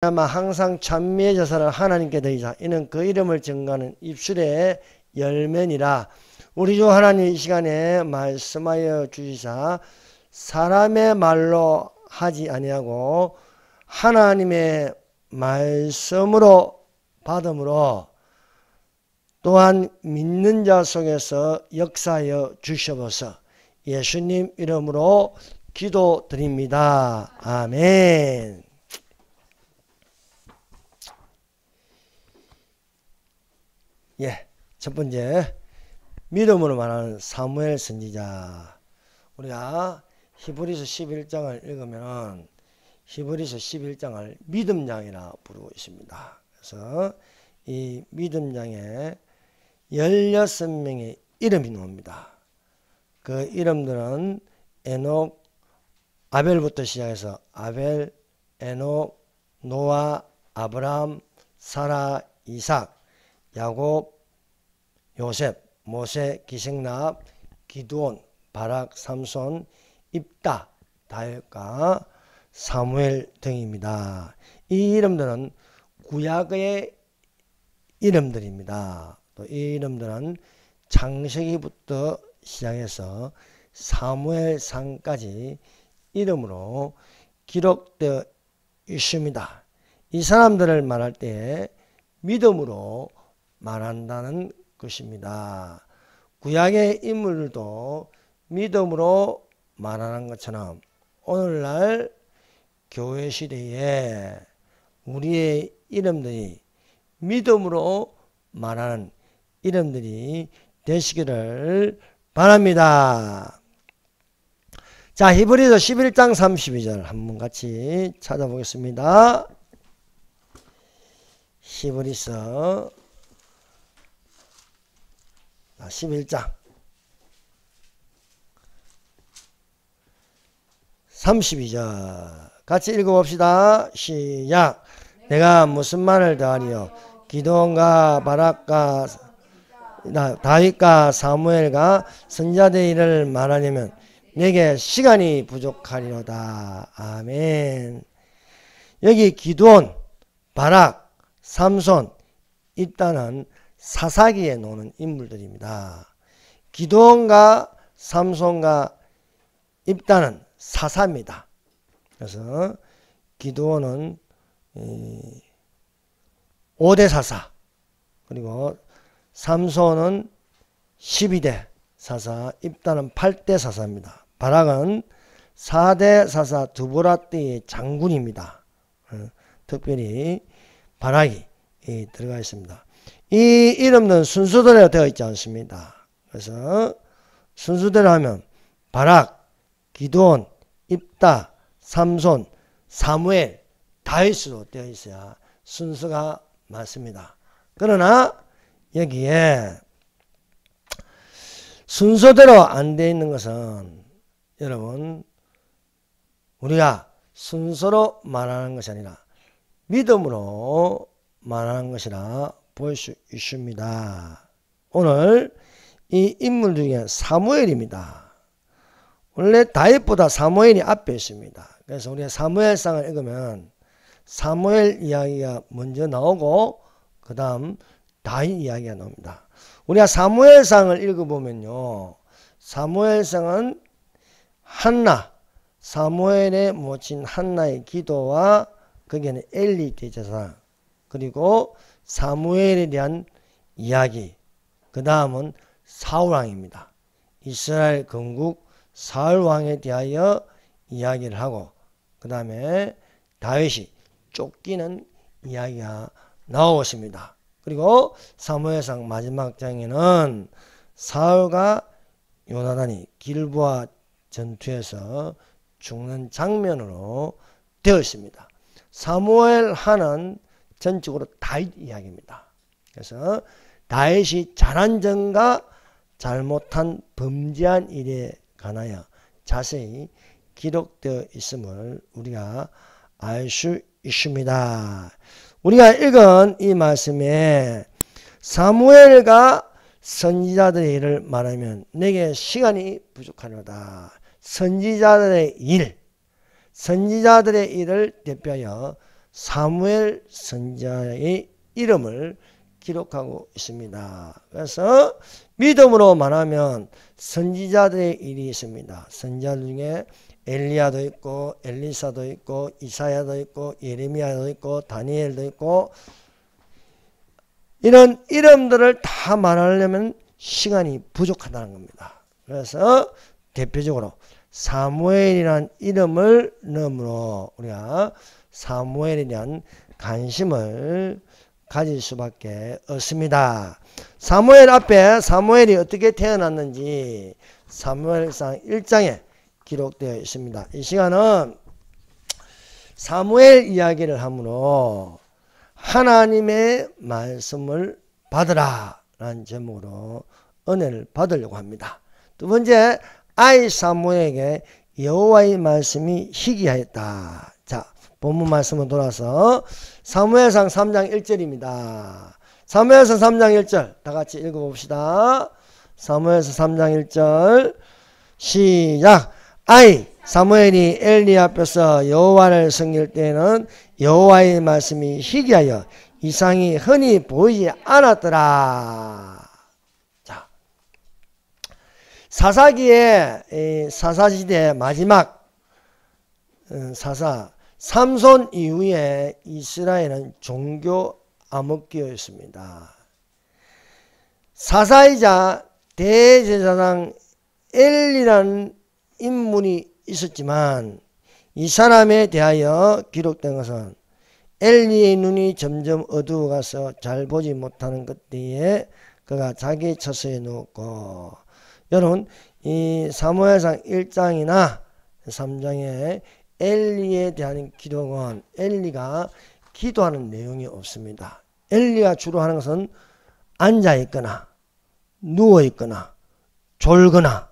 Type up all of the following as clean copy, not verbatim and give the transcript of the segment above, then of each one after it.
아마 항상 찬미의 제사를 하나님께 드리자. 이는 그 이름을 증거하는 입술의 열매니라. 우리 주 하나님 이 시간에 말씀하여 주시사 사람의 말로 하지 아니하고 하나님의 말씀으로 받음으로 또한 믿는 자 속에서 역사하여 주셔서 예수님 이름으로 기도드립니다. 아멘. 첫 번째, 믿음으로 말하는 사무엘 선지자. 우리가 히브리서 11장을 읽으면 히브리서 11장을 믿음장이라 부르고 있습니다. 그래서 이 믿음장에 16명의 이름이 나옵니다. 그 이름들은 에녹, 아벨부터 시작해서 아벨, 에녹, 노아, 아브람, 사라, 이삭, 야곱, 요셉, 모세, 기생납, 기드온, 바락, 삼손, 입다, 다윗과 사무엘 등입니다. 이 이름들은 구약의 이름들입니다. 또 이 이름들은 창세기부터 시작해서 사무엘상까지 이름으로 기록되어 있습니다. 이 사람들을 말할 때 믿음으로 말한다는 것입니다. 구약의 인물들도 믿음으로 말하는 것처럼 오늘날 교회 시대에 우리의 이름들이 믿음으로 말하는 이름들이 되시기를 바랍니다. 자, 히브리서 11장 32절 한번 같이 찾아보겠습니다. 히브리서 11장 32절 같이 읽어봅시다. 시작. 내가 무슨 말을 더하리요? 기드온과 바락과 다윗과 사무엘과 선지자들의 일을 말하려면 내게 시간이 부족하리로다. 아멘. 여기 기드온, 바락, 삼손, 입다는 사사기에 노는 인물들입니다. 기드온과 삼손과 입다는 사사입니다. 그래서 기드온은 5대 사사, 그리고 삼손은 12대 사사, 입다는 8대 사사입니다. 바락은 4대 사사 두보라떼의 장군입니다. 특별히 바락이 들어가 있습니다. 이 이름은 순서대로 되어 있지 않습니다. 그래서 순서대로 하면 바락, 기드온, 입다, 삼손, 사무엘, 다윗으로 되어 있어야 순서가 맞습니다. 그러나 여기에 순서대로 안 되어 있는 것은 여러분 우리가 순서로 말하는 것이 아니라 믿음으로 말하는 것이라 볼 수 있습니다. 오늘 이 인물 중에 사무엘입니다. 원래 다윗보다 사무엘이 앞에 있습니다. 그래서 우리가 사무엘상을 읽으면 사무엘 이야기가 먼저 나오고 그 다음 다윗 이야기가 나옵니다. 우리가 사무엘상을 읽어보면요, 사무엘상은 한나, 사무엘의 모친 한나의 기도와 거기에는 엘리 대제사장, 그리고 사무엘에 대한 이야기, 그 다음은 사울왕입니다. 이스라엘 건국 사울왕에 대하여 이야기를 하고 그 다음에 다윗이 쫓기는 이야기가 나오십니다. 그리고 사무엘상 마지막 장에는 사울과 요나단이 길보아 전투에서 죽는 장면으로 되어 있습니다. 사무엘 하는 전적으로 다윗 이야기입니다. 그래서 다윗이 잘한 점과 잘못한 범죄한 일에 관하여 자세히 기록되어 있음을 우리가 알 수 있습니다. 우리가 읽은 이 말씀에 사무엘과 선지자들의 일을 말하면 내게 시간이 부족하노다. 선지자들의 일을 대표하여 사무엘 선지자의 이름을 기록하고 있습니다. 그래서 믿음으로 말하면 선지자들의 일이 있습니다. 선지자들 중에 엘리야도 있고 엘리사도 있고 이사야도 있고 예레미야도 있고 다니엘도 있고, 이런 이름들을 다 말하려면 시간이 부족하다는 겁니다. 그래서 대표적으로 사무엘이라는 이름을 넣으므로 우리가 사무엘에 대한 관심을 가질 수밖에 없습니다. 사무엘 앞에 사무엘이 어떻게 태어났는지 사무엘상 1장에 기록되어 있습니다. 이 시간은 사무엘 이야기를 하므로 하나님의 말씀을 받으라 라는 제목으로 은혜를 받으려고 합니다. 두 번째, 아이 사무엘에게 여호와의 말씀이 희귀하였다. 자, 본문 말씀으로 돌아서 사무엘상 3장 1절입니다. 사무엘상 3장 1절 다 같이 읽어봅시다. 사무엘상 3장 1절 시작. 아이 사무엘이 엘리 앞에서 여호와를 섬길 때에는 여호와의 말씀이 희귀하여 이상이 흔히 보이지 않았더라. 자, 사사기의 사사시대의 마지막 사사 삼손 이후에 이스라엘은 종교 암흑기였습니다. 사사이자 대제사장 엘리라는 인물이 있었지만 이 사람에 대하여 기록된 것은 엘리의 눈이 점점 어두워가서 잘 보지 못하는 그때에 그가 자기 처소에 누웠고, 여러분 이 사무엘상 1장이나 3장에 엘리에 대한 기록은 엘리가 기도하는 내용이 없습니다. 엘리가 주로 하는 것은 앉아있거나 누워있거나 졸거나,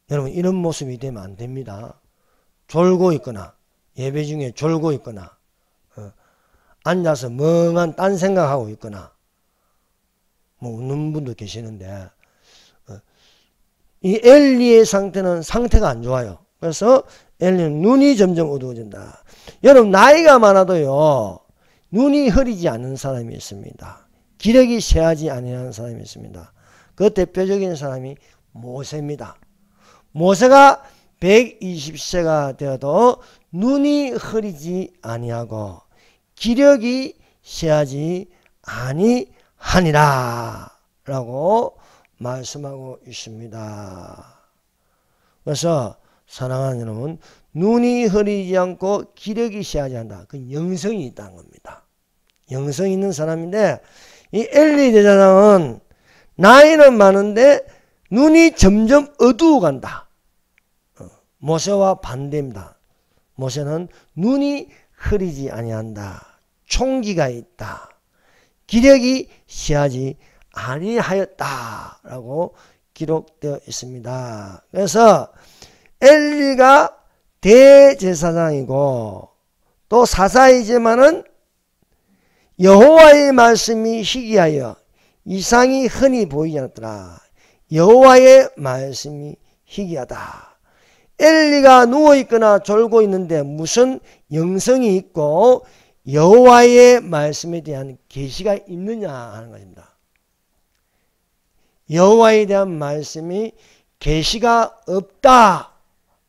여러분 이런 모습이 되면 안 됩니다. 졸고 있거나 예배 중에 졸고 있거나 앉아서 멍한 딴 생각하고 있거나 뭐 웃는 분도 계시는데 이 엘리의 상태가 안 좋아요. 그래서 엘리는 눈이 점점 어두워진다. 여러분 나이가 많아도요 눈이 흐리지 않는 사람이 있습니다. 기력이 쇠하지 아니하는 사람이 있습니다. 그 대표적인 사람이 모세입니다. 모세가 120세가 되어도 눈이 흐리지 아니하고 기력이 쇠하지 아니하니라 라고 말씀하고 있습니다. 그래서 사랑하는 여러분, 눈이 흐리지 않고 기력이 쇠하지 않는다. 그 영성이 있다는 겁니다. 영성이 있는 사람인데 이 엘리 대제사장은 나이는 많은데 눈이 점점 어두워간다. 모세와 반대입니다. 모세는 눈이 흐리지 아니한다. 총기가 있다. 기력이 쇠하지 아니하였다 라고 기록되어 있습니다. 그래서 엘리가 대제사장이고 또 사사이지만은 여호와의 말씀이 희귀하여 이상이 흔히 보이지 않았더라. 여호와의 말씀이 희귀하다. 엘리가 누워있거나 졸고 있는데 무슨 영성이 있고 여호와의 말씀에 대한 계시가 있느냐 하는 것입니다. 여호와에 대한 말씀이 계시가 없다.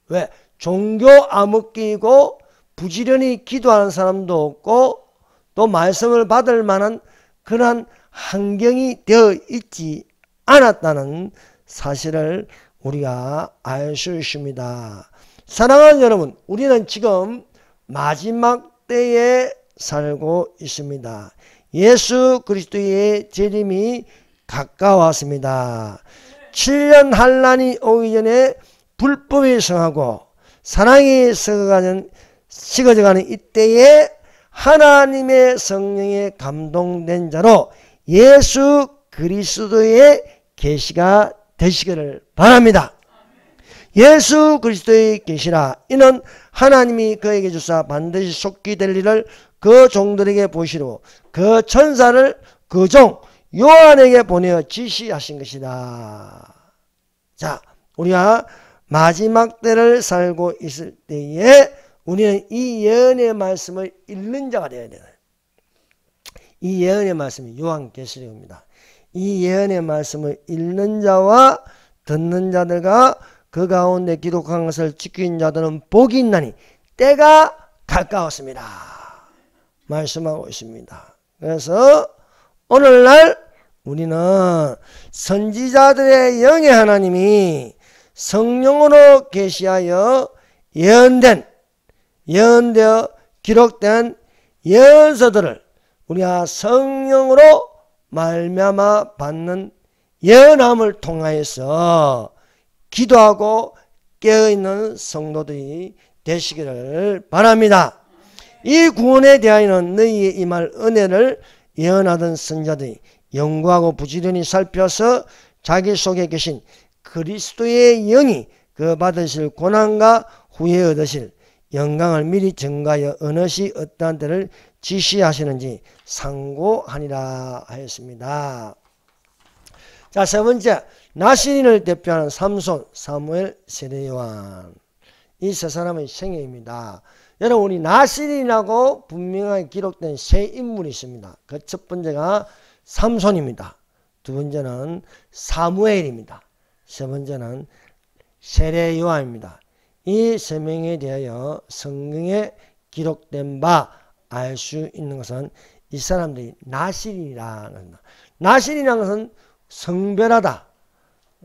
왜? 종교 암흑기이고 부지런히 기도하는 사람도 없고 또 말씀을 받을 만한 그러한 환경이 되어 있지 않았다는 사실을 우리가 알 수 있습니다. 사랑하는 여러분, 우리는 지금 마지막 때에 살고 있습니다. 예수 그리스도의 재림이 가까웠습니다. 7년 환란이 오기 전에 불법이 성하고 사랑이 식어져가는 이때에 하나님의 성령에 감동된 자로 예수 그리스도의 계시가 되시기를 바랍니다. 예수 그리스도의 계시라. 이는 하나님이 그에게 주사 반드시 속히 될 일을 그 종들에게 보시고 그 천사를 그 종 요한에게 보내어 지시하신 것이다. 자, 우리가 마지막 때를 살고 있을 때에 우리는 이 예언의 말씀을 읽는 자가 되어야 되는, 이 예언의 말씀이 요한계시록입니다. 이 예언의 말씀을 읽는 자와 듣는 자들과 그 가운데 기록한 것을 지키는 자들은 복이 있나니 때가 가까웠습니다. 말씀하고 있습니다. 그래서 오늘날 우리는 선지자들의 영의 하나님이 성령으로 계시하여 예언되어 기록된 예언서들을 우리가 성령으로 말미암아 받는 예언함을 통하여서 기도하고 깨어있는 성도들이 되시기를 바랍니다. 이 구원에 대하여는 너희에 임할 은혜를 예언하던 선지자들이 연구하고 부지런히 살펴서 자기 속에 계신 그리스도의 영이 그 받으실 고난과 후에 얻으실 영광을 미리 증가하여 어느 시 어떠한 때를 지시하시는지 상고하니라 하였습니다. 자, 세 번째, 나신인을 대표하는 삼손, 사무엘, 세례요한. 이 세 사람의 생애입니다. 여러분, 우리 나신인이라고 분명하게 기록된 세 인물이 있습니다. 그 첫 번째가 삼손입니다. 두 번째는 사무엘입니다. 세 번째는 세례요한입니다. 이 세 명에 대하여 성경에 기록된 바 알 수 있는 것은 이 사람들이 나신이라는 겁니다. 나신이라는 것은 성별하다,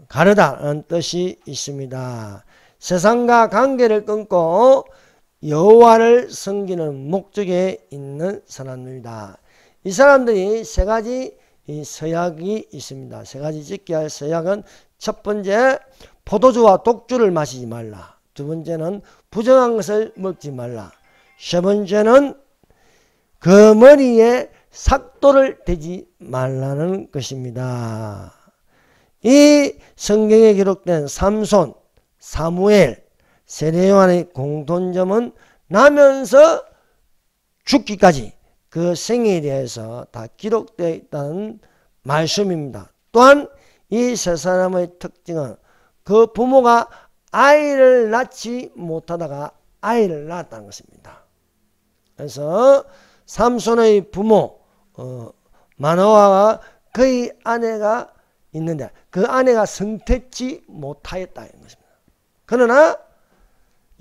가르다라는 뜻이 있습니다. 세상과 관계를 끊고 여호와를 섬기는 목적에 있는 사람들입니다. 이 사람들이 세 가지 서약이 있습니다. 세 가지 지켜야 할 서약은 첫 번째, 포도주와 독주를 마시지 말라. 두 번째는 부정한 것을 먹지 말라. 세 번째는 그 머리에 삭도를 대지 말라는 것입니다. 이 성경에 기록된 삼손, 사무엘, 세례요한의 공통점은 나면서 죽기까지 그 생애에 대해서 다 기록되어 있다는 말씀입니다. 또한 이 세 사람의 특징은 그 부모가 아이를 낳지 못하다가 아이를 낳았다는 것입니다. 그래서 삼손의 부모 마노아와 그의 아내가 있는데 그 아내가 성택지 못하였다는 것입니다. 그러나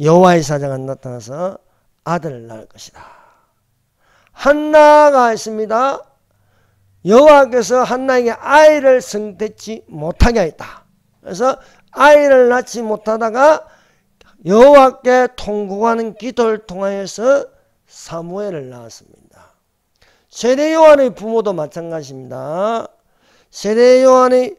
여호와의 사자가 나타나서 아들을 낳을 것이다. 한나가 있습니다. 여호와께서 한나에게 아이를 성택지 못하게 했다. 그래서 아이를 낳지 못하다가 여호와께 통곡하는 기도를 통하여서 사무엘을 낳았습니다. 세례요한의 부모도 마찬가지입니다. 세례요한의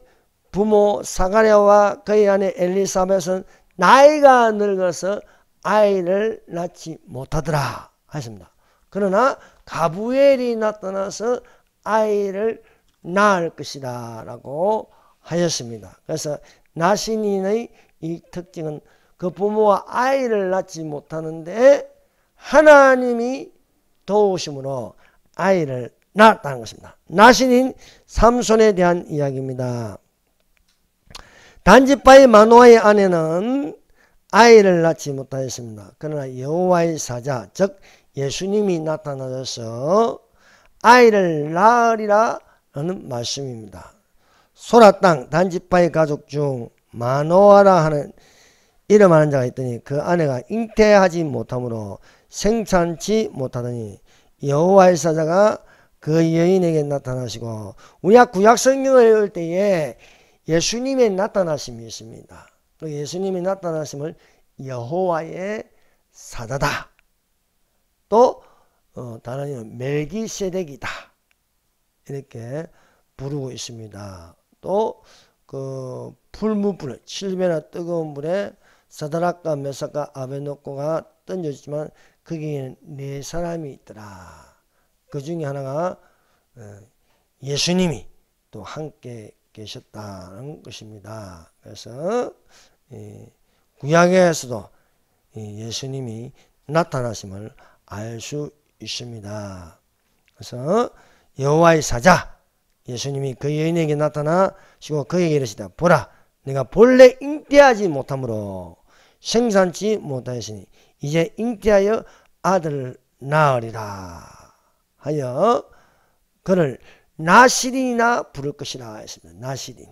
부모 사가랴와 그의 아내 엘리사벳은 나이가 늙어서 아이를 낳지 못하더라 하십니다. 그러나 가브리엘이 나타나서 아이를 낳을 것이다 라고 하였습니다. 그래서 나신인의 이 특징은 그 부모와 아이를 낳지 못하는데 하나님이 도우심으로 아이를 낳았다는 것입니다. 나신인 삼손에 대한 이야기입니다. 단지파의 마노아의 아내는 아이를 낳지 못하였습니다. 그러나 여호와의 사자 즉 예수님이 나타나셔서 아이를 낳으리라 하는 말씀입니다. 소라 땅 단지파의 가족 중 마노아라 하는 이름하는 자가 있더니 그 아내가 잉태하지 못하므로 생산치 못하더니 여호와의 사자가 그 여인에게 나타나시고 우리가 구약 성경을 읽을 때에 예수님의 나타나심이 있습니다. 그 예수님의 나타나심을 여호와의 사자다. 또 다른 이름 멜기세덱이다. 이렇게 부르고 있습니다. 또 그 풀무불 7배나 뜨거운 불에 사드락과 메삭과 아베노고가 던져지지만 거기에는 네 사람이 있더라. 그 중에 하나가 예수님이 또 함께 계셨다는 것입니다. 그래서 구약에서도 예수님이 나타나심을 알 수 있습니다. 그래서 여호와의 사자 예수님이 그 여인에게 나타나시고 그에게 이르시다. 보라, 내가 본래 잉태하지 못하므로 생산치 못하였으니 이제 잉태하여 아들을 낳으리라 하여 그를 나실인이나 부를 것이라 했습니다. 나실인.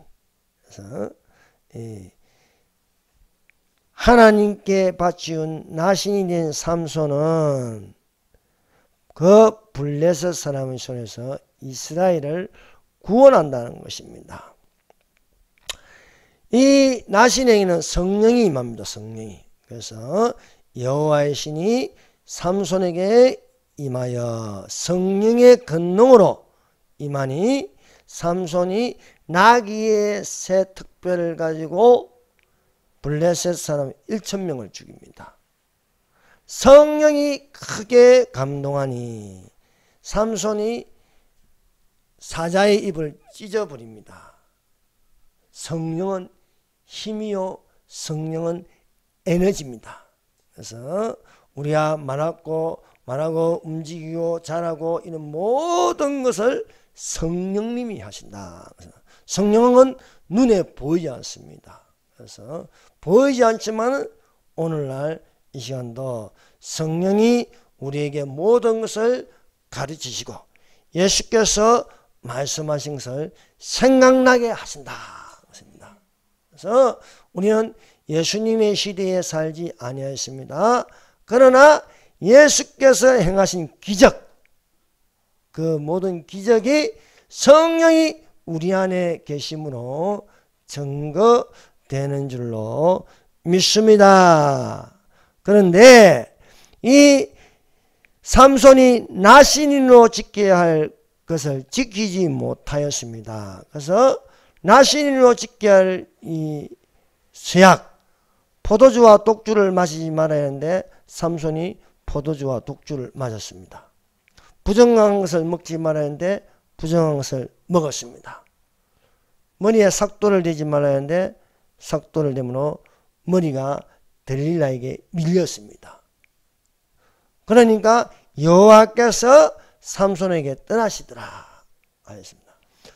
그래서 하나님께 바치운 나신이 된 삼손은 그 블레셋 사람의 손에서 이스라엘을 구원한다는 것입니다. 이 나신에게는 성령이 임합니다. 성령이. 그래서 여호와의 신이 삼손에게 임하여 성령의 권능으로 임하니 삼손이 나귀의 새 특별을 가지고 블레셋 사람 1,000명을 죽입니다. 성령이 크게 감동하니 삼손이 사자의 입을 찢어버립니다. 성령은 힘이요 성령은 에너지입니다. 그래서 우리가 말하고 움직이고 잘하고 이런 모든 것을 성령님이 하신다. 성령은 눈에 보이지 않습니다. 그래서 보이지 않지만 오늘날 이 시간도 성령이 우리에게 모든 것을 가르치시고 예수께서 말씀하신 것을 생각나게 하신다. 그래서 우리는 예수님의 시대에 살지 아니하였습니다. 그러나 예수께서 행하신 기적, 그 모든 기적이 성령이 우리 안에 계심으로 증거되는 줄로 믿습니다. 그런데 이 삼손이 나신인으로 지켜야 할 것을 지키지 못하였습니다. 그래서 나신인으로 지켜야 할 이 서약, 포도주와 독주를 마시지 말아야 하는데 삼손이 포도주와 독주를 마셨습니다. 부정한 것을 먹지 말아야 하는데 부정한 것을 먹었습니다. 머리에 삭도를 대지 말아야 하는데 삭도를 대므로 머리가 들릴라에게 밀렸습니다. 그러니까 여호와께서 삼손에게 떠나시더라 하였습니다.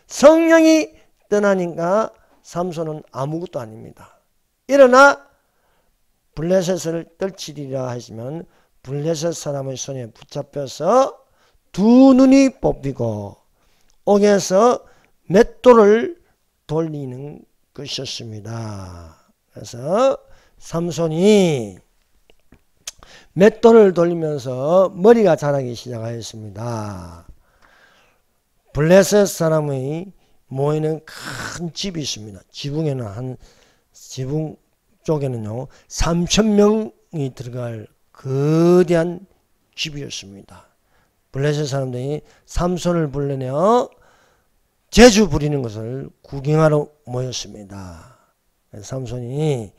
성령이 떠나니까 삼손은 아무것도 아닙니다. 일어나 블레셋을 떨치리라 하시면 블레셋 사람의 손에 붙잡혀서 두 눈이 뽑히고 옥에서 맷돌을 돌리는 것이었습니다. 그래서 삼손이 맷돌을 돌리면서 머리가 자라기 시작하였습니다. 블레셋 사람의 모이는 큰 집이 있습니다. 지붕 쪽에는요 3,000명이 들어갈 거대한 집이었습니다. 블레셋 사람들이 삼손을 불러내어 제주 부리는 것을 구경하러 모였습니다. 삼손이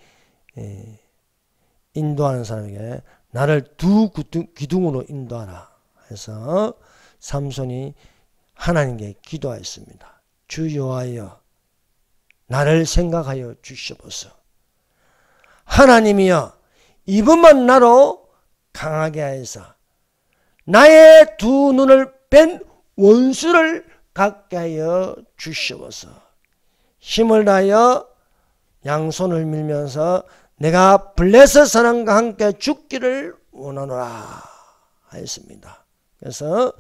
인도하는 사람에게 나를 두 기둥으로 인도하라 해서 삼손이 하나님께 기도하였습니다. 주 여호와여 나를 생각하여 주시옵소서. 하나님이여 이번만 나로 강하게 하여서 나의 두 눈을 뺀 원수를 갖게 하여 주시옵소서. 힘을 다하여 양손을 밀면서 내가 블레셋 사람과 함께 죽기를 원하노라 하였습니다. 그래서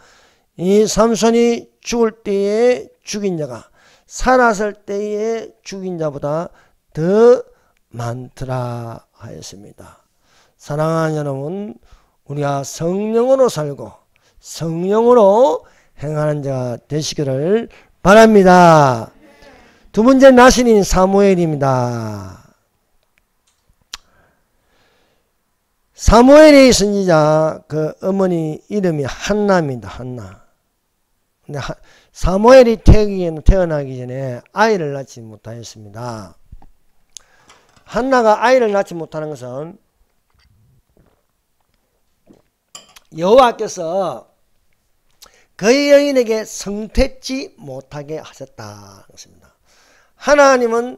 이 삼손이 죽을 때에 죽인 자가 살았을 때에 죽인 자보다 더 많더라 하였습니다. 사랑하는 여러분, 우리가 성령으로 살고 성령으로 행하는 자가 되시기를 바랍니다. 두 번째 나신인 사무엘입니다. 사무엘의 선지자 그 어머니 이름이 한나입니다. 한나. 근데 사무엘이 태어나기 전에 아이를 낳지 못하였습니다. 한나가 아이를 낳지 못하는 것은 여호와께서 그의 여인에게 성택지 못하게 하셨다. 그렇습니다. 하나님은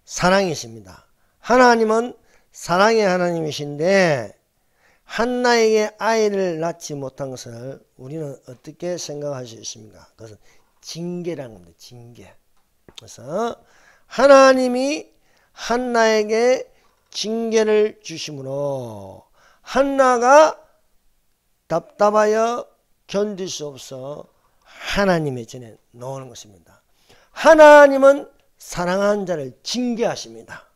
사랑이십니다. 하나님은 사랑의 하나님이신데 한나에게 아이를 낳지 못한 것을 우리는 어떻게 생각할 수 있습니까? 그것은 징계라는 겁니다. 징계. 그래서 하나님이 한나에게 징계를 주심으로 한나가 답답하여 견딜 수 없어 하나님의 전에 놓는 것입니다. 하나님은 사랑하는 자를 징계하십니다.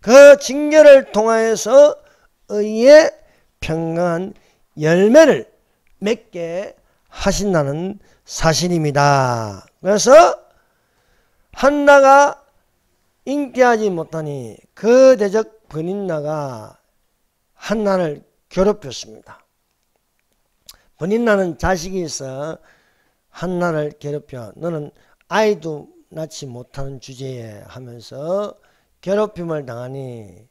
그 징계를 통하여서 의의 평강한 열매를 맺게 하신다는 사실입니다. 그래서 한나가 인기하지 못하니 그 대적 브닌나가 한나를 괴롭혔습니다. 브닌나는 자식이 있어 한나를 괴롭혀 너는 아이도 낳지 못하는 주제에 하면서 괴롭힘을 당하니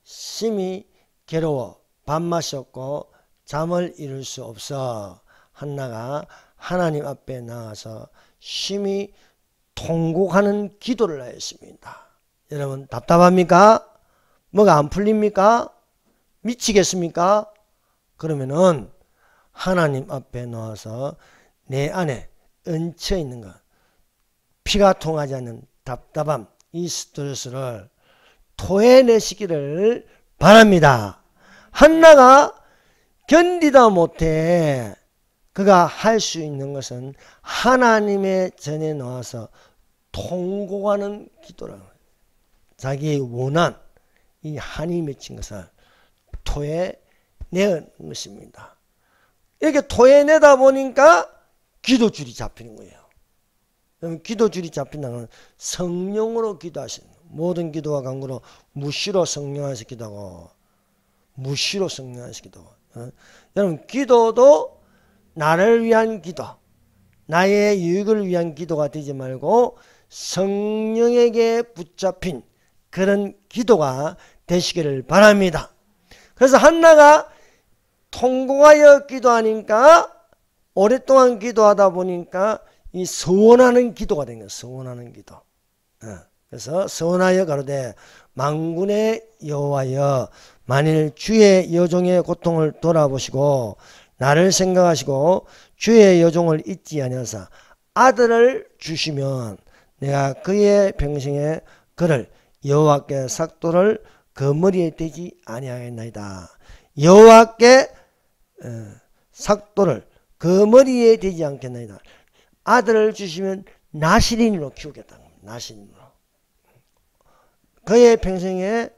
심히 괴로워 밥맛이 없고 잠을 이룰 수 없어 한나가 하나님 앞에 나가서 심히 통곡하는 기도를 하였습니다. 여러분 답답합니까? 뭐가 안 풀립니까? 미치겠습니까? 그러면은 하나님 앞에 나와서 내 안에 얹혀 있는 것, 피가 통하지 않는 답답함, 이 스트레스를 토해내시기를 바랍니다. 한나가 견디다 못해 그가 할 수 있는 것은 하나님의 전에 나와서 통곡하는 기도라는 거예요. 자기의 원한, 이 한이 맺힌 것을 토해내는 것입니다. 이렇게 토해내다 보니까 기도줄이 잡히는 거예요. 그럼 기도줄이 잡힌다는 건 성령으로 기도하시는 거예요. 모든 기도와 간구로 무시로 성령 안에서 기도하고 무시로 성령 안에서 기도하고 여러분 기도도 나를 위한 기도, 나의 유익을 위한 기도가 되지 말고 성령에게 붙잡힌 그런 기도가 되시기를 바랍니다. 그래서 한나가 통곡하여 기도하니까 오랫동안 기도하다 보니까 이 서원하는 기도가 된 거예요. 서원하는 기도. 그래서 서원하여 가로되 만군의 여호와여 만일 주의 여종의 고통을 돌아보시고 나를 생각하시고 주의 여종을 잊지 아니하사 아들을 주시면 내가 그의 평생에 그를 여호와께 삭도를 그 머리에 대지 아니하겠나이다. 여호와께 삭도를 그 머리에 대지 않겠나이다. 아들을 주시면 나실인으로 키우겠다. 나실인으로. 그의 평생에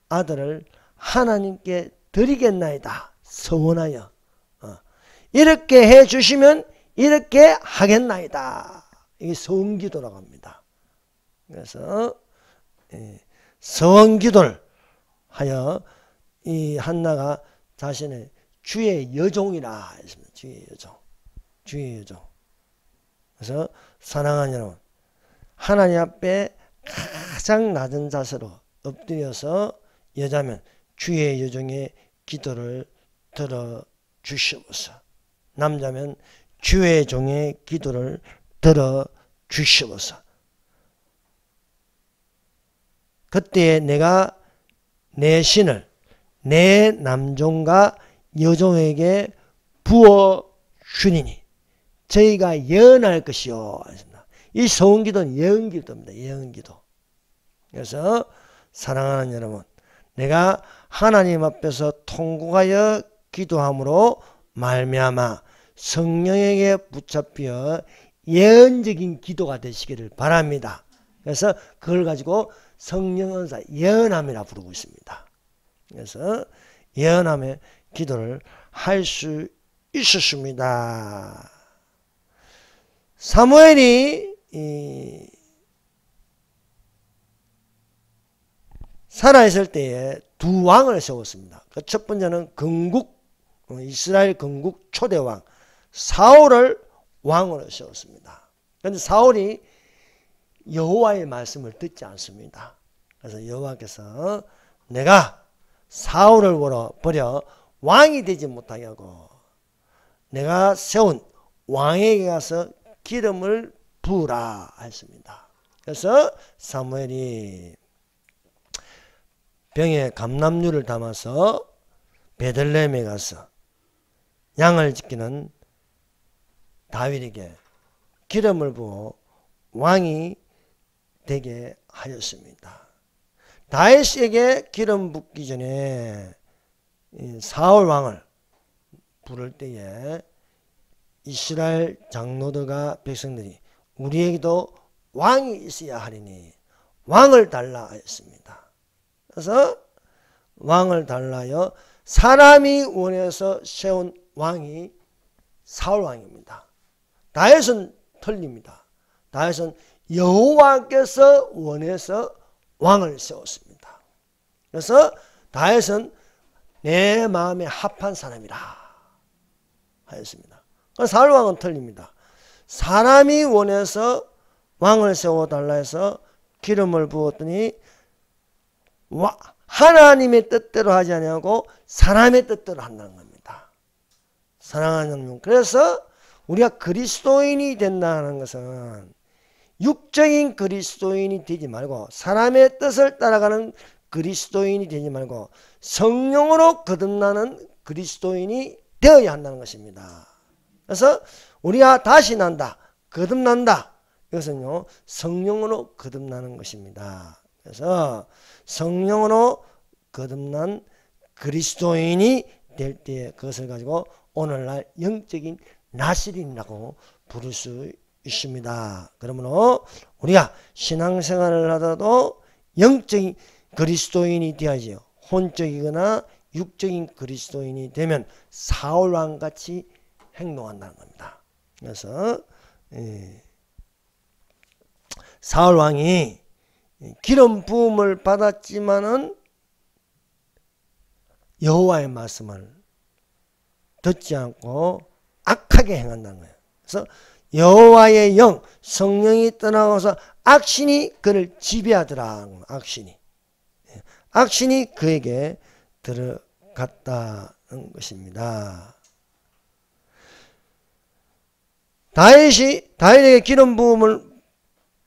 아들을 하나님께 드리겠나이다. 서원하여. 이렇게 해주시면 이렇게 하겠나이다. 이게 서원기도라고 합니다. 그래서 서원기도를 하여 이 한나가 자신의 주의 여종이라 했습니다. 주의 여종. 주의 여종. 그래서 사랑하는 여러분, 하나님 앞에 가장 낮은 자세로 엎드려서 여자면 주의 여종의 기도를 들어 주시옵소서. 남자면 주의 종의 기도를 들어 주시옵소서. 그때 내가 내 신을 내 남종과 여종에게 부어 주니니 저희가 예언할 것이요. 이 서원기도는 예언기도입니다. 예언기도. 그래서 사랑하는 여러분, 내가 하나님 앞에서 통곡하여 기도함으로 말미암아 성령에게 붙잡혀 예언적인 기도가 되시기를 바랍니다. 그래서 그걸 가지고 성령 은사 예언함이라 부르고 있습니다. 그래서 예언함의 기도를 할 수 있었습니다. 사무엘이 살아있을 때에 두 왕을 세웠습니다. 그 첫 번째는 이스라엘 건국 초대왕 사울을 왕으로 세웠습니다. 그런데 사울이 여호와의 말씀을 듣지 않습니다. 그래서 여호와께서 내가 사울을 버려 왕이 되지 못하게 하고 내가 세운 왕에게 가서 기름을 부으라 했습니다. 그래서 사무엘이 병에 감람류를 담아서 베들레헴에 가서 양을 지키는 다윗에게 기름을 부어 왕이 되게 하였습니다. 다윗에게 기름 붓기 전에 사울 왕을 부를 때에 이스라엘 장로들과 백성들이 우리에게도 왕이 있어야 하리니 왕을 달라 하였습니다. 그래서 왕을 달라요. 사람이 원해서 세운 왕이 사울 왕입니다. 다윗은 틀립니다. 다윗은 여호와께서 원해서 왕을 세웠습니다. 그래서 다윗은 내 마음에 합한 사람이라 하였습니다. 사울 왕은 틀립니다. 사람이 원해서 왕을 세워달라 해서 기름을 부었더니 하나님의 뜻대로 하지 아니하고 사람의 뜻대로 한다는 겁니다. 사랑하는 여러분, 그래서 우리가 그리스도인이 된다는 것은 육적인 그리스도인이 되지 말고 사람의 뜻을 따라가는 그리스도인이 되지 말고 성령으로 거듭나는 그리스도인이 되어야 한다는 것입니다. 그래서 우리가 다시 난다, 거듭난다. 이것은요, 성령으로 거듭나는 것입니다. 그래서 성령으로 거듭난 그리스도인이 될 때에 그것을 가지고 오늘날 영적인 나시린이라고 부를 수 있습니다. 그러므로 우리가 신앙생활을 하다도 영적인 그리스도인이 되어야지요. 혼적이거나 육적인 그리스도인이 되면 사울왕같이 행동한다는 겁니다. 그래서 사울왕이 기름 부음을 받았지만은 여호와의 말씀을 듣지 않고 악하게 행한다는 거예요. 그래서 여호와의 영, 성령이 떠나가서 악신이 그를 지배하더라. 악신이 그에게 들어갔다는 것입니다. 다윗에게 기름 부음을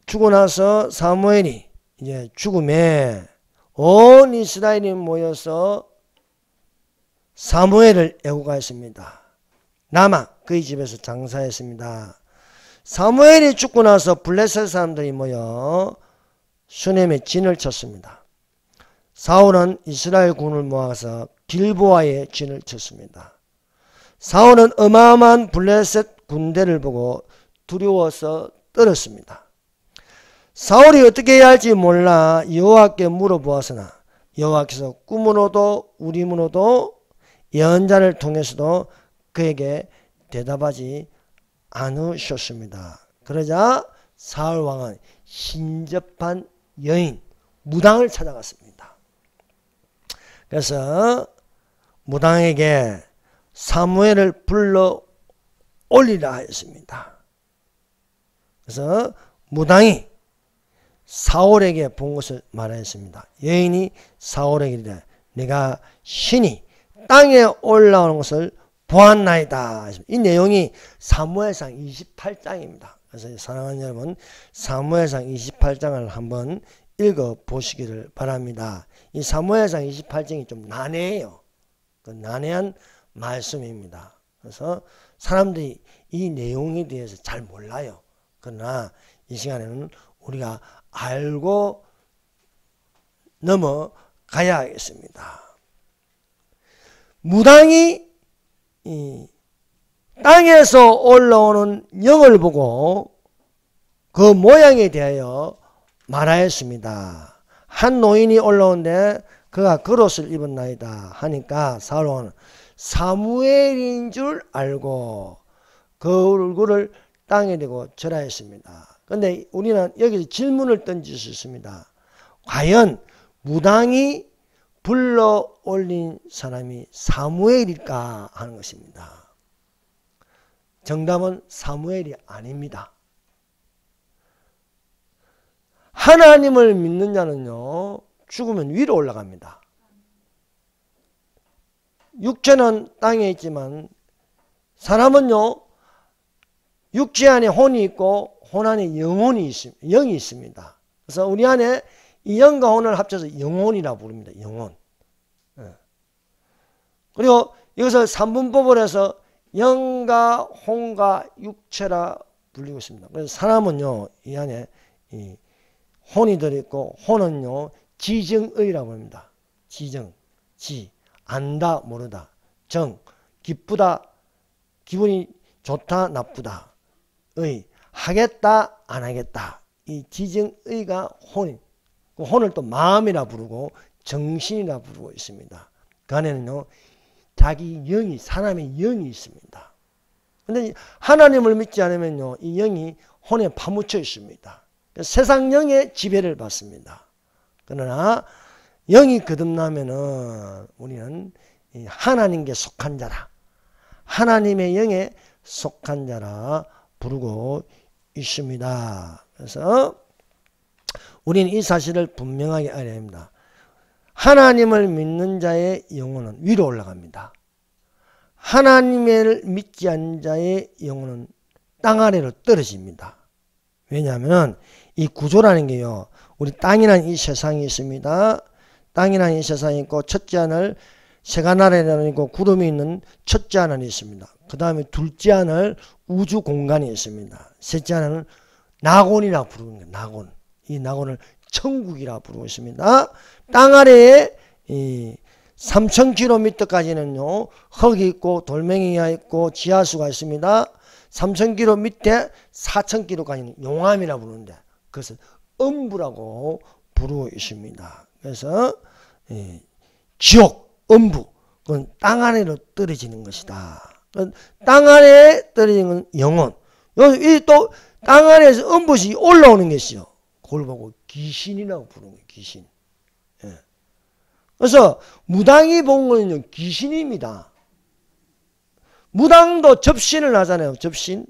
주고 나서 사무엘이 이제 죽음에 온 이스라엘이 모여서 사무엘을 애고가했습니다. 라마 그의 집에서 장사했습니다. 사무엘이 죽고 나서 블레셋 사람들이 모여 수넴에 진을 쳤습니다. 사울은 이스라엘 군을 모아서 길보아에 진을 쳤습니다. 사울은 어마어마한 블레셋 군대를 보고 두려워서 떨었습니다. 사울이 어떻게 해야 할지 몰라 여호와께 물어보았으나 여호와께서 꿈으로도 우림으로도 예언자를 통해서도 그에게 대답하지 않으셨습니다. 그러자 사울 왕은 신접한 여인 무당을 찾아갔습니다. 그래서 무당에게 사무엘을 불러 올리라 하였습니다. 그래서 무당이 사울에게 본 것을 말하였습니다. 여인이 사울에게 이르되 내가 신이 땅에 올라오는 것을 보았나이다. 이 내용이 사무엘상 28장입니다. 그래서 사랑하는 여러분, 사무엘상 28장을 한번 읽어보시기를 바랍니다. 이 사무엘상 28장이 좀 난해해요. 그 난해한 말씀입니다. 그래서 사람들이 이 내용에 대해서 잘 몰라요. 그러나 이 시간에는 우리가 알고 넘어가야 하겠습니다. 무당이 이 땅에서 올라오는 영을 보고 그 모양에 대하여 말하였습니다. 한 노인이 올라오는데 그가 겉옷을 입었나이다 하니까 사울왕은 사무엘인 줄 알고 그 얼굴을 땅에 대고 절하였습니다. 그런데 우리는 여기서 질문을 던질 수 있습니다. 과연 무당이 불러 올린 사람이 사무엘일까 하는 것입니다. 정답은 사무엘이 아닙니다. 하나님을 믿는 자는요, 죽으면 위로 올라갑니다. 육체는 땅에 있지만 사람은요, 육체 안에 혼이 있고 혼 안에 영혼이 있습니다. 영이 있습니다. 그래서 우리 안에 이 영과 혼을 합쳐서 영혼이라고 부릅니다. 영혼. 그리고 이것을 삼분법을 해서 영과 혼과 육체라 불리고 있습니다. 그래서 사람은요, 이 안에 이 혼이 들어있고 혼은요 지정의라고 합니다. 지정, 지, 안다 모르다, 정 기쁘다 기분이 좋다 나쁘다, 의 하겠다 안 하겠다, 이 지정의가 혼이, 그 혼을 또 마음이라 부르고 정신이라 부르고 있습니다. 그 안에는요 자기 영이, 사람의 영이 있습니다. 근데 하나님을 믿지 않으면요 이 영이 혼에 파묻혀 있습니다. 세상 영의 지배를 받습니다. 그러나 영이 거듭나면은 우리는 하나님께 속한 자라, 하나님의 영에 속한 자라 부르고 있습니다. 그래서 우리는 이 사실을 분명하게 알아야 합니다. 하나님을 믿는 자의 영혼은 위로 올라갑니다. 하나님을 믿지 않는 자의 영혼은 땅 아래로 떨어집니다. 왜냐하면 이 구조라는 게요, 우리 땅이라는 이 세상이 있습니다. 땅이라는 이 세상이 있고, 첫째 하늘, 새가 나라라는 있고, 구름이 있는 첫째 하늘이 있습니다. 그 다음에 둘째 하늘, 우주 공간이 있습니다. 셋째 하늘은 낙원이라고 부르는 거예요. 낙원. 이 낙원을 천국이라고 부르고 있습니다. 땅 아래에 3,000km까지는요 흙이 있고 돌멩이가 있고 지하수가 있습니다. 3,000km 밑에 4,000km까지는 용암이라고 부르는데 그것을 음부라고 부르고 있습니다. 그래서 지옥, 음부, 그건 땅 아래로 떨어지는 것이다. 땅 아래에 떨어지는 건 영혼. 이 또 땅 아래에서 음부시 올라오는 것이요, 그걸 보고 귀신이라고 부르는 거예요. 귀신. 예. 그래서 무당이 본 거는요 귀신입니다. 무당도 접신을 하잖아요. 접신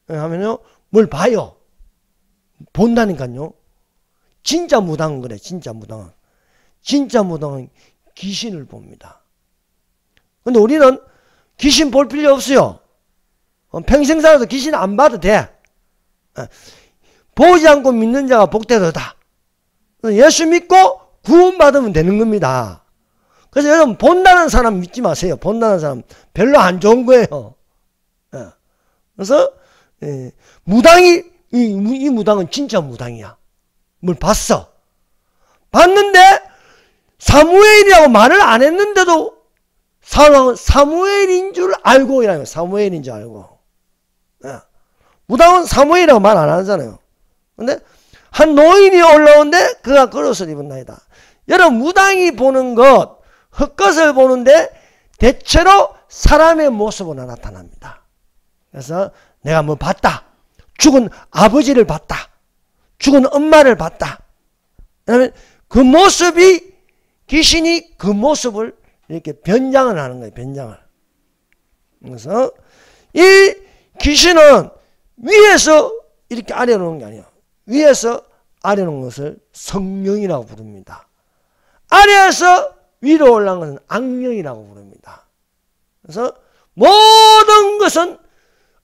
하면요 뭘 봐요. 본다니까요. 진짜 무당은 그래. 진짜 무당은. 진짜 무당은 귀신을 봅니다. 근데 우리는 귀신 볼 필요 없어요. 평생 살아도 귀신 안 봐도 돼. 보지 않고 믿는 자가 복되도다. 예수 믿고 구원받으면 되는 겁니다. 그래서 여러분 본다는 사람 믿지 마세요. 본다는 사람 별로 안 좋은 거예요. 그래서 무당이, 이 무당은 진짜 무당이야. 뭘 봤어. 봤는데 사무엘이라고 말을 안 했는데도 사무엘인 줄 알고 이라는 거예요. 사무엘인 줄 알고. 무당은 사무엘이라고 말 안 하잖아요. 근데 한 노인이 올라오는데 그가 겉옷을 입은나이다. 여러분 무당이 보는 것, 헛것을 보는데 대체로 사람의 모습으로 나타납니다. 그래서 내가 뭐 봤다. 죽은 아버지를 봤다. 죽은 엄마를 봤다. 그다음에 그 모습이, 귀신이 그 모습을 이렇게 변장을 하는 거예요. 변장을. 그래서 이 귀신은 위에서 이렇게 아래로 오는 게 아니에요. 위에서 아래로 오는 것을 성령이라고 부릅니다. 아래에서 위로 올라온 것은 악령이라고 부릅니다. 그래서 모든 것은,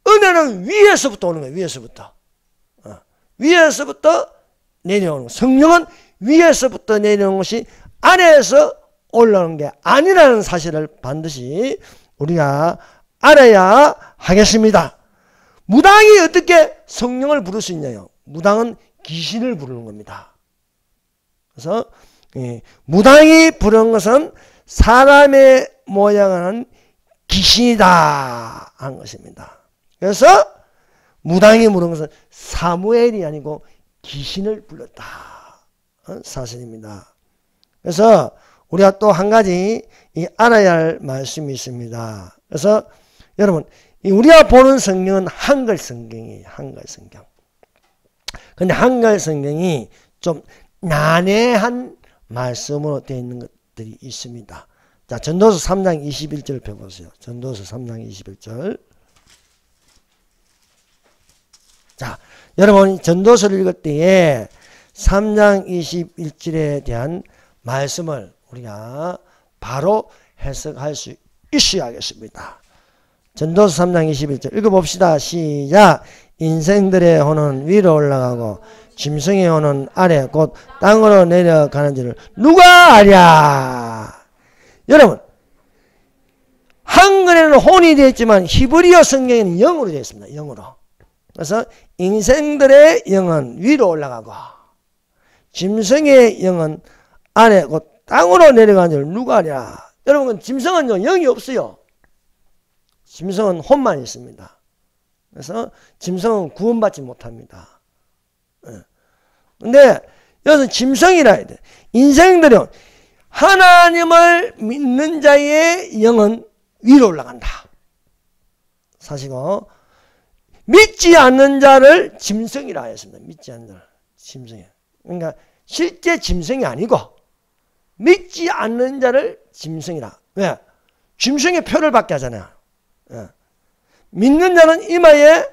은혜는 위에서부터 오는 거예요. 위에서부터. 위에서부터 내려오는 것. 성령은 위에서부터 내려오는 것이 아래에서 올라오는 게 아니라는 사실을 반드시 우리가 알아야 하겠습니다. 무당이 어떻게 성령을 부를 수 있냐요? 무당은 귀신을 부르는 겁니다. 그래서 무당이 부르는 것은 사람의 모양을 하는 귀신이다 하는 것입니다. 그래서 무당이 부르는 것은 사무엘이 아니고 귀신을 불렀다 사실입니다. 그래서 우리가 또 한 가지 알아야 할 말씀이 있습니다. 그래서 여러분, 우리가 보는 성경은 한글 성경이에요. 한글 성경. 근데 한글 성경이 좀 난해한 말씀으로 되어 있는 것들이 있습니다. 자, 전도서 3장 21절 펴보세요. 전도서 3장 21절. 자, 여러분 전도서를 읽을 때에 3장 21절에 대한 말씀을 우리가 바로 해석할 수 있어야겠습니다. 전도서 3장 21절 읽어봅시다. 시작. 인생들의 혼은 위로 올라가고 짐승의 혼은 아래 곧 땅으로 내려가는지를 누가 아랴. 여러분, 한글에는 혼이 되어 있지만 히브리어 성경에는 영으로 되어 있습니다. 영으로. 그래서 인생들의 영은 위로 올라가고 짐승의 영은 아래 곧 땅으로 내려가는 줄 누가 아랴. 여러분, 짐승은요, 영이 없어요. 짐승은 혼만 있습니다. 그래서 짐승은 구원받지 못합니다. 근데 여기서 짐승이라 해야 돼. 인생들은 하나님을 믿는 자의 영은 위로 올라간다. 사실은 믿지 않는 자를 짐승이라 했습니다. 믿지 않는 자를 짐승이에요. 그러니까 실제 짐승이 아니고 믿지 않는 자를 짐승이라. 왜? 짐승의 표를 받게 하잖아요. 믿는 자는 이마에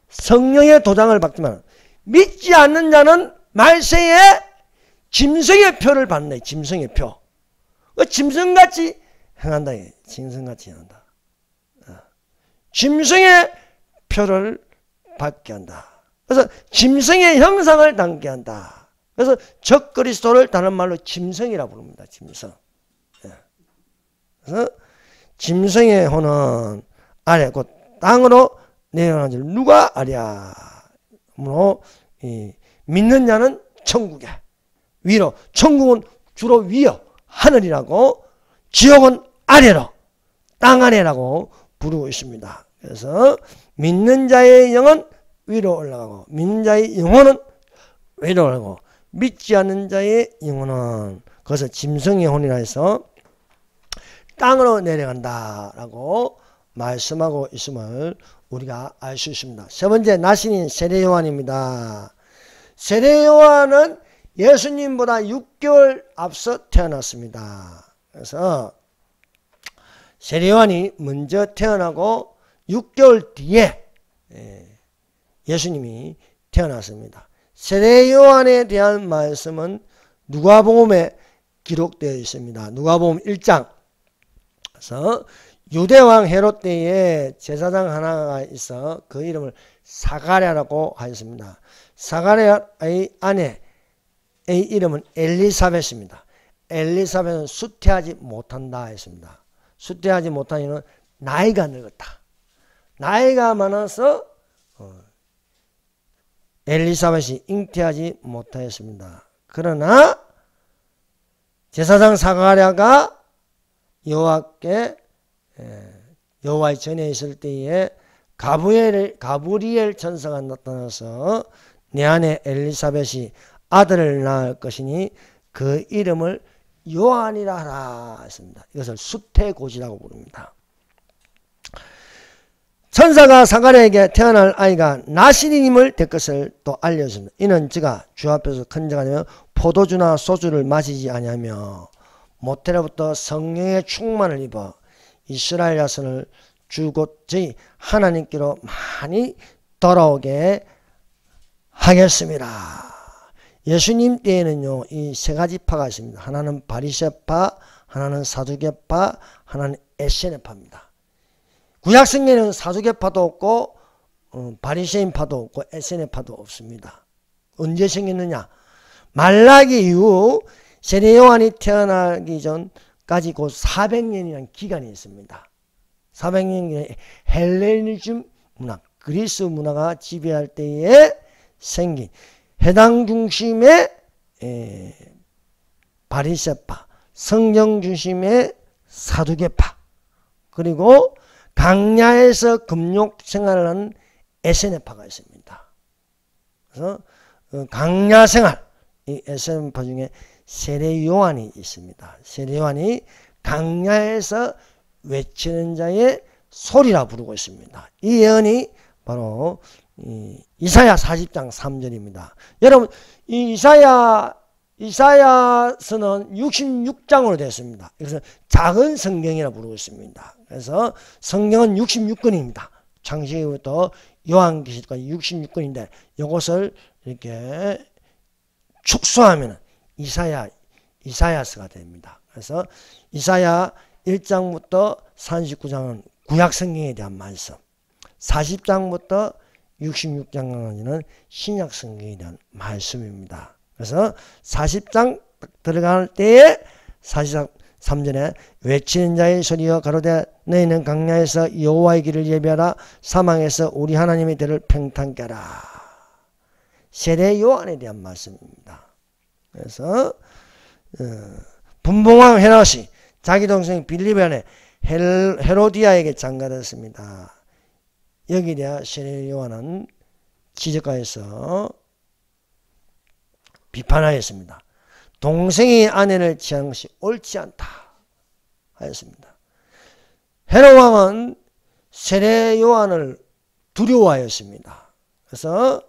성령의 도장을 받지만 믿지 않는 자는 말세에 짐승의 표를 받네. 짐승의 표. 짐승같이 행한다. 짐승같이 행한다. 짐승의 표를 받게 한다. 그래서 짐승의 형상을 담게 한다. 그래서 적그리스도를 다른 말로 짐승이라 부릅니다. 짐승. 그래서 짐승의 혼은 아래 곧 땅으로 내려가는 줄 누가 아랴. 그러므로 믿는 자는 천국에 위로. 천국은 주로 위요. 하늘이라고. 지옥은 아래로. 땅 아래라고 부르고 있습니다. 그래서 믿는 자의 영은 위로 올라가고 믿는 자의 영혼은 위로 올라가고 믿지 않는 자의 영혼은 그것을 짐승의 혼이라 해서 땅으로 내려간다라고 말씀하고 있음을 우리가 알 수 있습니다. 세 번째 나신인 세례요한입니다. 세례요한은 예수님보다 6개월 앞서 태어났습니다. 그래서 세례요한이 먼저 태어나고 6개월 뒤에 예수님이 태어났습니다. 세례요한에 대한 말씀은 누가복음에 기록되어 있습니다. 누가복음 1장. 그래서 유대왕 헤롯 때에 제사장 하나가 있어 그 이름을 사가랴라고 하였습니다. 사가랴의 아내의 이름은 엘리사벳입니다. 엘리사벳은 수태하지 못한다 했습니다. 수태하지 못한 이유는 나이가 늙었다. 나이가 많아서 엘리사벳이 잉태하지 못하였습니다. 그러나 제사장 사가랴가 여호와께 여호와의 전에 있을 때에 가브리엘 천사가 나타나서 내 아내 엘리사벳이 아들을 낳을 것이니 그 이름을 요한이라 하라 했습니다. 이것을 수태고지라고 부릅니다. 천사가 사가랴에게 태어날 아이가 나시린임을 될 것을 또 알려줍니다. 이는 저가 주 앞에서 큰 자가 되면 포도주나 소주를 마시지 아니하며 모태로부터 성령의 충만을 입어 이스라엘 자손을 주곧 저희 하나님께로 많이 돌아오게 하겠습니다. 예수님 때에는요, 이 세 가지 파가 있습니다. 하나는 바리새파, 하나는 사두개파, 하나는 에세네파입니다. 구약성경에는 사두개파도 없고 바리새인파도 없고 에세네파도 없습니다. 언제 생겼느냐? 말라기 이후 세례요한이 태어나기 전까지 곧 400년이라는 기간이 있습니다. 400년이 헬레니즘 문화, 그리스 문화가 지배할 때에 생긴 해당 중심의 바리새파, 성경 중심의 사두개파, 그리고 강야에서 금욕 생활을 하는 에세네파가 있습니다. 그래서 강야 생활, 이 에세네파 중에 세례요한이 있습니다. 세례요한이 강야에서 외치는 자의 소리라 부르고 있습니다. 이 예언이 바로 이사야 40장 3절입니다. 여러분, 이 이사야서는 66장으로 되어 있습니다. 그래서 작은 성경이라 부르고 있습니다. 그래서 성경은 66권입니다. 창세기부터 요한계시까지 66권인데 이것을 이렇게 축소하면 이사야서가 됩니다. 그래서 이사야 1장부터 39장은 구약 성경에 대한 말씀, 40장부터 66장까지는 신약 성경에 대한 말씀입니다. 그래서 40장 들어갈 때에 43절에 외치는 자의 소리여 가로되 너희는 강야에서 여호와의 길을 예비하라 사망에서 우리 하나님의 대를 평탄케 하라. 세례 요한에 대한 말씀입니다. 그래서 분봉왕 헤롯이 자기 동생 빌립의 아내 헤로디아에게 장가됐습니다. 여기에 세례 요한은 지적하여서 비판하였습니다. 동생의 아내를 취하는 것이 옳지 않다 하였습니다. 헤롯 왕은 세례 요한을 두려워하였습니다. 그래서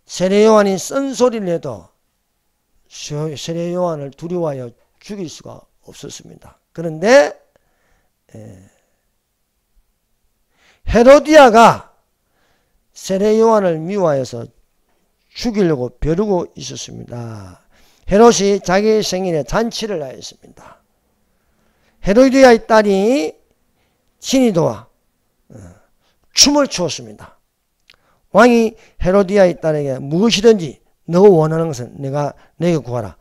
세례 요한이 쓴소리를 해도 세례 요한을 두려워하여 죽일 수가 없었습니다. 그런데 헤로디아가 세례 요한을 미워하여서 죽이려고 벼르고 있었습니다. 헤롯이 자기 생일에 잔치를 하였습니다. 헤로디아의 딸이 친히 도와 춤을 추었습니다. 왕이 헤로디아의 딸에게 무엇이든지 너가 원하는 것은 내가 너에게 구하라.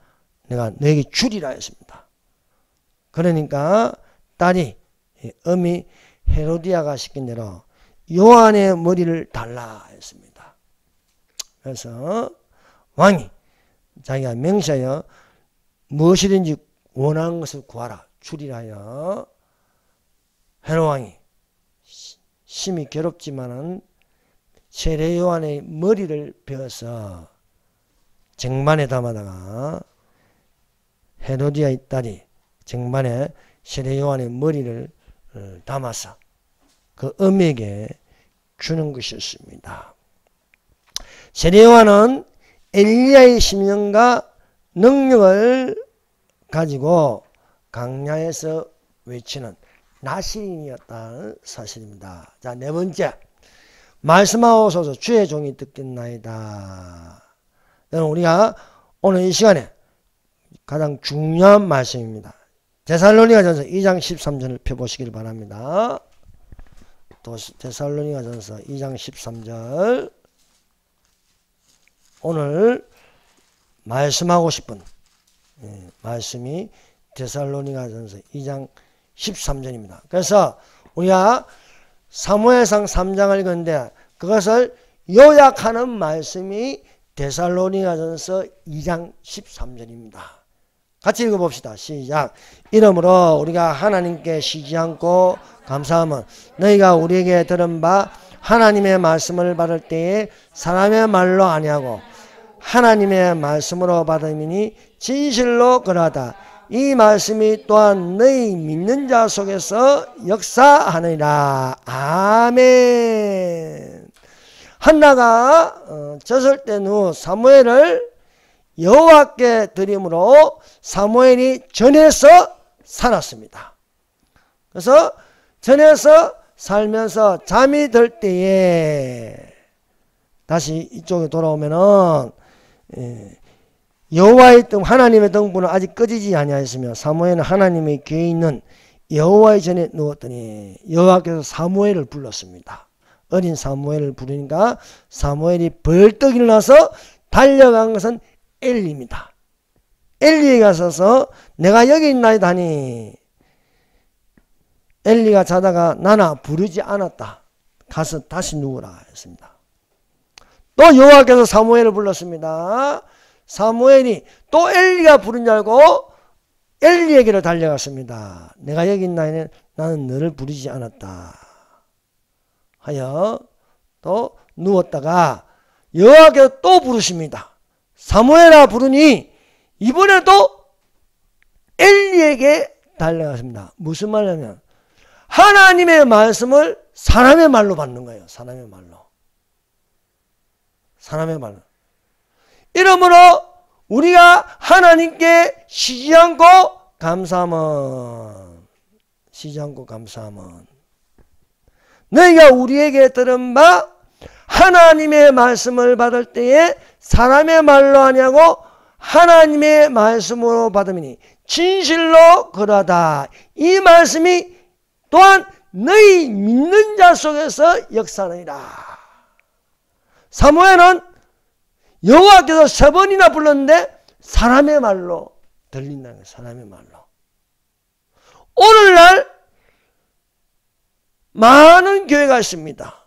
내가 너에게 주리라 했습니다. 그러니까 딸이 어미 헤로디아가 시킨 대로 요한의 머리를 달라 했습니다. 그래서 왕이 자기가 명시하여 무엇이든지 원하는 것을 구하라 주리라 하여 헤롯 왕이 심히 괴롭지만은 세례 요한의 머리를 베어서 쟁반에 담아다가 헤로디아의 딸이 쟁반에 세례 요한의 머리를 담아서 그 어미에게 주는 것이었습니다. 세례 요한은 엘리야의 심령과 능력을 가지고 강야에서 외치는 나시인이었다는 사실입니다. 자, 네 번째, 말씀하옵소서 주의 종이 듣겠나이다. 여러분, 우리가 오늘 이 시간에 가장 중요한 말씀입니다. 데살로니가전서 2장 13절을 펴보시길 바랍니다. 또 데살로니가전서 2장 13절, 오늘 말씀하고 싶은 말씀이 데살로니가전서 2장 13절입니다. 그래서 우리가 사무엘상 3장을 읽었는데 그것을 요약하는 말씀이 데살로니가전서 2장 13절입니다. 같이 읽어봅시다. 시작. 이러므로 우리가 하나님께 쉬지 않고 감사하면 너희가 우리에게 들은 바 하나님의 말씀을 받을 때에 사람의 말로 아니하고 하나님의 말씀으로 받음이니 진실로 그러하다. 이 말씀이 또한 너희 믿는 자 속에서 역사하느니라. 아멘. 한나가 젖을 땐 후 사무엘을 여호와께 드림으로 사무엘이 전에서 살았습니다. 그래서 전에서 살면서 잠이 들 때에 다시 이쪽에 돌아오면은 여호와의 등 하나님의 등불은 아직 꺼지지 아니하였으며 사무엘은 하나님의 궤에 있는 여호와의 전에 누웠더니 여호와께서 사무엘을 불렀습니다. 어린 사무엘을 부르니까 사무엘이 벌떡 일어나서 달려간 것은 엘리입니다. 엘리에 가서서 내가 여기 있나이다 하니 엘리가 자다가 나나 부르지 않았다. 가서 다시 누우라 했습니다. 또 여호와께서 사무엘을 불렀습니다. 사무엘이 또 엘리가 부른 줄 알고 엘리에게로 달려갔습니다. 내가 여기 있나이는 나는 너를 부르지 않았다 하여 또 누웠다가 여호와께서 또 부르십니다. 사무엘아 부르니 이번에도 엘리에게 달려갔습니다. 무슨 말이냐면 하나님의 말씀을 사람의 말로 받는 거예요. 사람의 말로. 사람의 말로. 이러므로 우리가 하나님께 쉬지 않고 감사하면 너희가 우리에게 들은 바 하나님의 말씀을 받을 때에 사람의 말로 아니하고 하나님의 말씀으로 받음이니 진실로 그러하다. 이 말씀이 또한 너희 믿는 자 속에서 역사하느니라. 사무엘은 여호와께서 3번이나 불렀는데 사람의 말로 들린다는 거예요. 사람의 말로. 오늘날 많은 교회가 있습니다.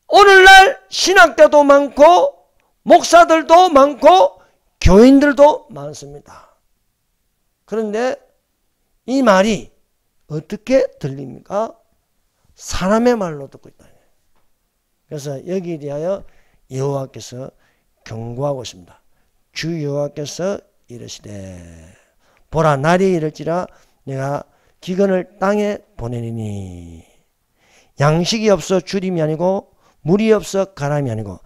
오늘날 신학교도 많고 목사들도 많고 교인들도 많습니다. 그런데 이 말이 어떻게 들립니까? 사람의 말로 듣고 있다. 그래서 여기에 대하여 여호와께서 경고하고 있습니다. 주 여호와께서 이르시되 보라 날이 이를지라 내가 기근을 땅에 보내리니 양식이 없어 주림이 아니고 물이 없어 가람이 아니고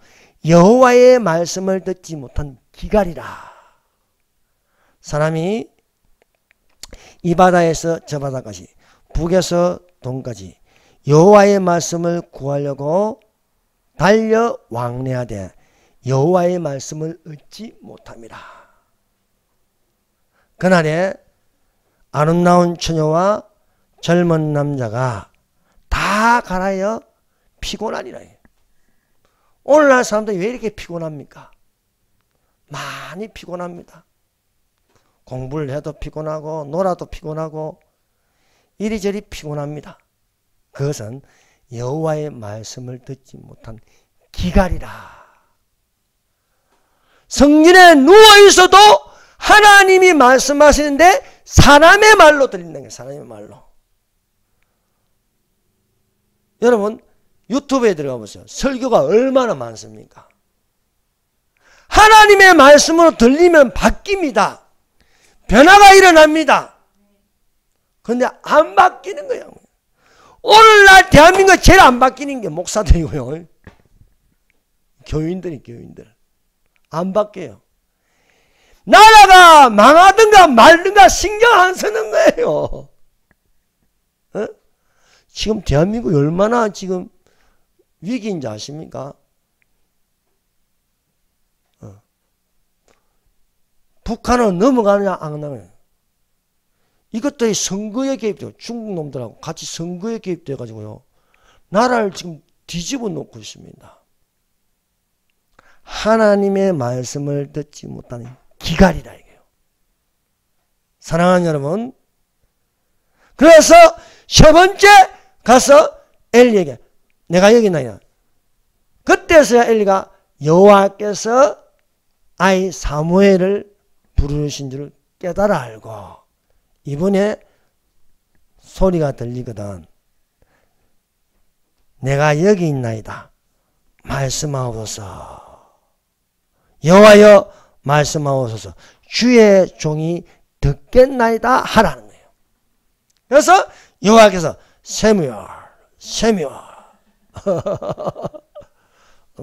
여호와의 말씀을 듣지 못한 기갈이라. 사람이 이 바다에서 저 바다까지 북에서 동까지 여호와의 말씀을 구하려고 달려 왕래하되 여호와의 말씀을 얻지 못함이라. 그날에 아름다운 처녀와 젊은 남자가 다 갈아여 피곤하리라. 오늘날 사람들이 왜 이렇게 피곤합니까? 많이 피곤합니다. 공부를 해도 피곤하고 놀아도 피곤하고 이리저리 피곤합니다. 그것은 여호와의 말씀을 듣지 못한 기갈이라. 성전에 누워있어도 하나님이 말씀하시는데 사람의 말로 들린다는 거예요. 사람의 말로. 여러분 유튜브에 들어가 보세요. 설교가 얼마나 많습니까? 하나님의 말씀으로 들리면 바뀝니다. 변화가 일어납니다. 그런데 안 바뀌는 거예요. 오늘날 대한민국에 제일 안 바뀌는 게 목사들이고요. 교인들 안 바뀌어요. 나라가 망하든가 말든가 신경 안 쓰는 거예요. 어? 지금 대한민국이 얼마나 지금 위기인지 아십니까? 북한은 넘어가느냐 안 가느냐. 이것들이 선거에 개입돼요. 중국 놈들하고 같이 선거에 개입돼 가지고요. 나라를 지금 뒤집어 놓고 있습니다. 하나님의 말씀을 듣지 못하는 기갈이다 이게요. 사랑하는 여러분, 그래서 세 번째 가서 엘리에게 내가 여기 있나요? 그때서야 엘리가 여호와께서 아이 사무엘을 부르신 줄 깨달아 알고 이번에 소리가 들리거든. 내가 여기 있나이다. 말씀하옵소서. 여호와여 말씀하옵소서. 주의 종이 듣겠나이다 하라는 거예요. 그래서 여호와께서 세무엘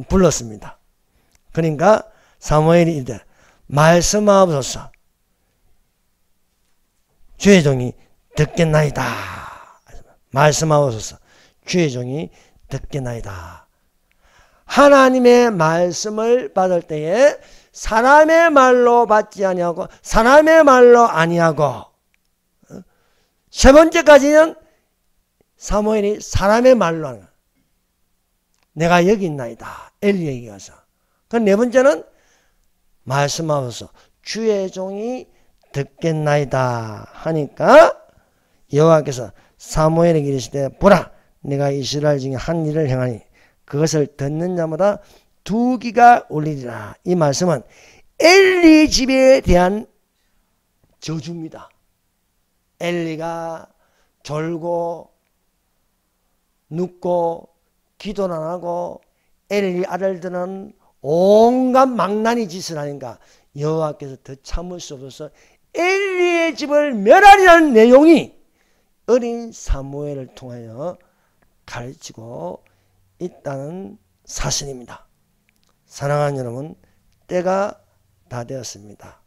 불렀습니다. 그러니까 사무엘이 이르되 말씀하옵소서. 주의 종이 듣겠나이다. 말씀하옵소서. 주의 종이 듣겠나이다. 하나님의 말씀을 받을 때에 사람의 말로 받지 아니하고 사람의 말로 아니하고 세 번째까지는 사무엘이 사람의 말로 하는 거야. 내가 여기 있나이다. 엘리에게 가서. 그 네 번째는 말씀하옵소서. 주의 종이 듣겠나이다 하니까 여호와께서 사무엘에게 이르시되 보라 내가 이스라엘 중에 한 일을 행하니 그것을 듣는 자마다 두 귀가 울리리라. 이 말씀은 엘리 집에 대한 저주입니다. 엘리가 졸고 눕고 기도는 안 하고 엘리 아들들은 온갖 망나니 짓을 하니까 여호와께서 더 참을 수 없어서 엘리의 집을 멸하리라는 내용이 어린 사무엘을 통하여 가르치고 있다는 사실입니다. 사랑하는 여러분, 때가 다 되었습니다.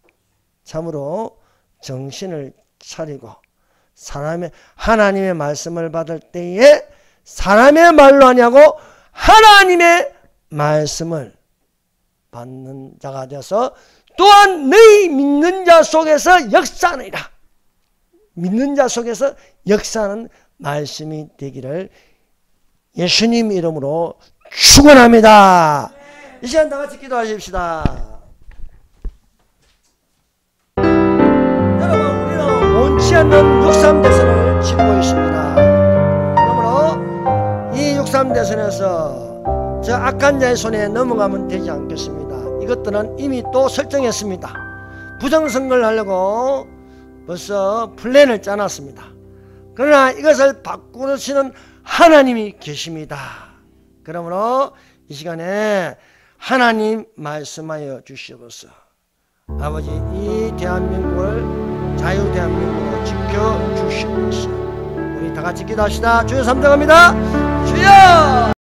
참으로 정신을 차리고 하나님의 말씀을 받을 때에 사람의 말로 하냐고 하나님의 말씀을 받는 자가 되어서 또한 너희 믿는 자 속에서 역사하느니라. 믿는 자 속에서 역사하는 말씀이 되기를 예수님 이름으로 축원합니다. 이 시간 다 같이 기도하십시다. 여러분, 우리는 원치 않는 63대선을 치르고 있습니다. 그러므로 이 63대선에서 저 악한 자의 손에 넘어가면 되지 않겠습니다. 이것들은 이미 또 설정했습니다. 부정선거를 하려고 벌써 플랜을 짜놨습니다. 그러나 이것을 바꾸시는 하나님이 계십니다. 그러므로 이 시간에 하나님 말씀하여 주시옵소서. 아버지, 이 대한민국을 자유 대한민국으로 지켜주시옵소서. 우리 다같이 기도합시다. 주여 삼정합니다. 주여!